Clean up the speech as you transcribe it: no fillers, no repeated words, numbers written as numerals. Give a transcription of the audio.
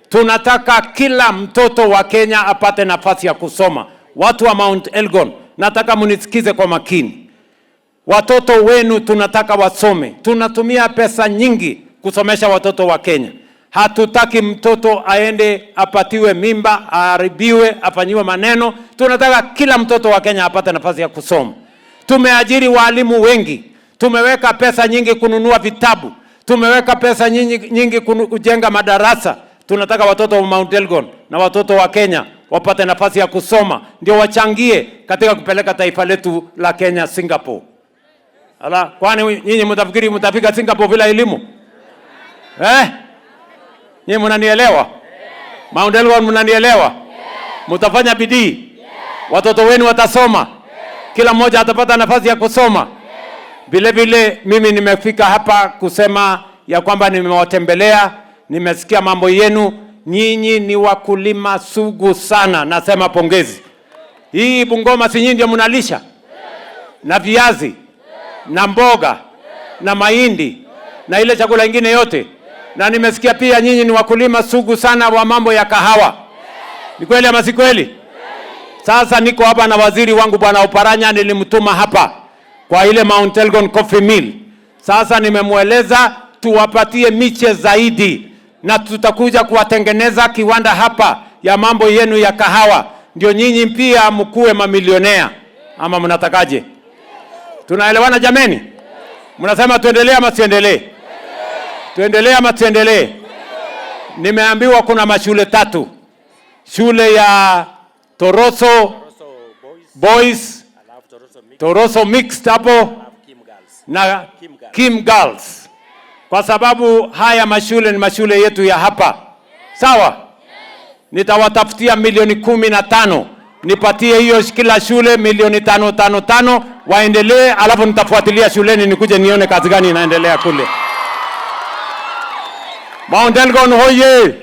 Tunataka kila mtoto wa Kenya apate nafasi ya kusoma. Watu wa Mount Elgon, nataka munisikize kwa makini. Watoto wenu tunataka wasome. Tunatumia pesa nyingi kusomesha watoto wa Kenya. Hatutaki mtoto aende apatiwe mimba, aharibiwe, afanyiwe maneno. Tunataka kila mtoto wa Kenya apate nafasi ya kusoma. Tumeajiri walimu wengi. Tumeweka pesa nyingi kununua vitabu. Tumeweka pesa nyingi kujenga madarasa. Tunataka watoto wa Mount Elgon na watoto wa Kenya wapate nafasi ya kusoma, ndio wachangie katika kupeleka taifa letu la Kenya Singapore. Ala, kwani nyinyi mtafikiri mtafika Singapore bila elimu? Nyinyi mnanielewa? Mount Elgon mnanielewa? Mtafanya bidii? Watoto wenu watasoma? Kila mmoja atapata nafasi ya kusoma? Vile vile mimi nimefika hapa kusema ya kwamba nimewatembelea, nimesikia mambo yenu. Nyinyi ni wakulima sugu sana, nasema pongezi. Hii Bungoma si nyinyi ndio mnalisha? Na viazi, na mboga, na mahindi, na ile chakula ingine yote. Na nimesikia pia nyinyi ni wakulima sugu sana wa mambo ya kahawa. Ni kweli ama si kweli? Sasa niko hapa na waziri wangu Bwana Oparanya, nilimtuma hapa kwa ile Mount Elgon Coffee Mill. Sasa nimemueleza tuwapatie miche zaidi, na tutakuja kuwatengeneza kiwanda hapa ya mambo yenu ya kahawa, ndio nyinyi pia mkuwe mamilionea. Ama mnatakaje? Tunaelewana jameni? Mnasema tuendelee ama tuendelee? Tuendelee ama tuendelee? Nimeambiwa kuna mashule 3. Shule ya Toroso Boys, Toroso Mixed hapo na Kim Girls. Kwa sababu haya mashule ni mashule yetu ya hapa. Sawa? Nitawatafutia milioni 15. Nipatie hiyo kila shule milioni 5 waendelee, alafu nitafuatilia shuleni nikuje nione kazi gani inaendelea kule. Mount Elgon hoye!